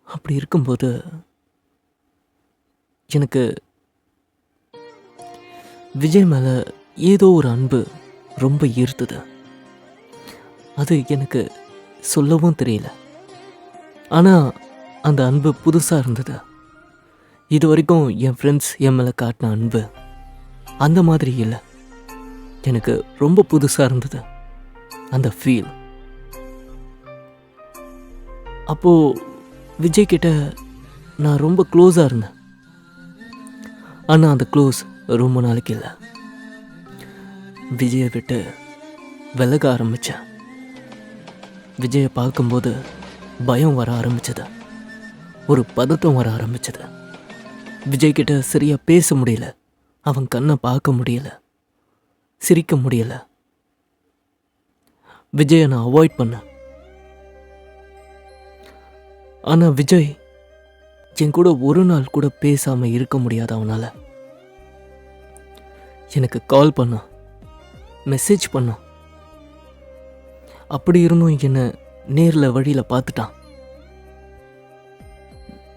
அப்படி இருக்கும்போது எனக்கு விஜய் மேலே ஏதோ ஒரு அன்பு ரொம்ப ஈர்த்தது. அது எனக்கு சொல்லவும் தெரியல. ஆனால் அந்த அன்பு புதுசாக இருந்தது. இது வரைக்கும் என் ஃப்ரெண்ட்ஸ் என் மேலே காட்டின அன்பு அந்த மாதிரி இல்லை. எனக்கு ரொம்ப புதுசாக இருந்தது அந்த ஃபீல். அப்போது விஜய் கிட்ட நான் ரொம்ப க்ளோஸாக இருந்தேன். ஆனால் அந்த க்ளோஸ் ரொம்ப நாளைக்கு இல்லை. விஜயை விட்டு விலக ஆரம்பித்தேன். விஜயை பார்க்கும்போது பயம் வர ஆரம்பிச்சது, ஒரு பதட்டம் வர ஆரம்பிச்சது. விஜய் கிட்ட சரியாக பேச முடியல, அவன் கண்ணை பார்க்க முடியல, சிரிக்க முடியல. விஜயை நான் அவாய்ட் பண்ணேன். ஆனால் விஜய் என் கூட ஒரு நாள் கூட பேசாமல் இருக்க முடியாது அவனால். எனக்கு கால் பண்ணான், மெசேஜ் பண்ணான். அப்படி இருந்தும் என்னை நேரில் வழியில் பார்த்துட்டான்.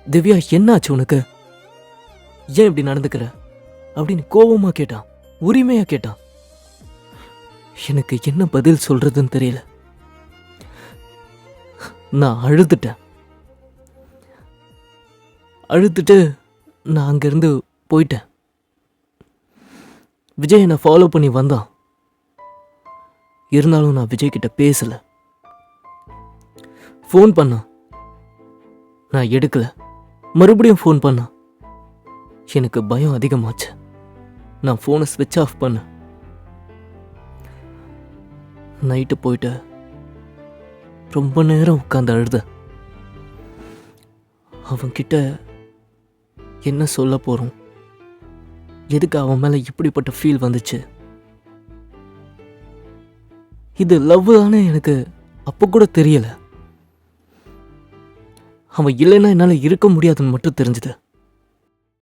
திவ்யா, என்னாச்சு உனக்கு? ஏன் இப்படி நடந்துக்கிற அப்படின்னு கோபமாக கேட்டான், உரிமையாக கேட்டான். எனக்கு என்ன பதில் சொல்றதுன்னு தெரியல. நான் அழுதுட்டு நான் அங்கேருந்து போயிட்டேன். விஜய் என்னை ஃபாலோ பண்ணி வந்தான். இருந்தாலும் நான் விஜய் கிட்ட பேசல. ஃபோன் பண்ணான், நான் எடுக்கல. மறுபடியும் ஃபோன் பண்ணான். எனக்கு பயம் அதிகமாச்சு. நான் ஃபோனை ஸ்விட்ச் ஆஃப் பண்ணேன். நைட்டு போயிட்டு ரொம்ப நேரம் உட்காந்து அழுத. அவன்கிட்ட என்ன சொல்ல போகிறோம், எதுக்கு அவன் மேலே இப்படிப்பட்ட ஃபீல் வந்துச்சு, இது லவ் தானே எனக்கு அப்போ கூட தெரியல. அவன் இல்லைன்னா என்னால் இருக்க முடியாதுன்னு மட்டும் தெரிஞ்சுது.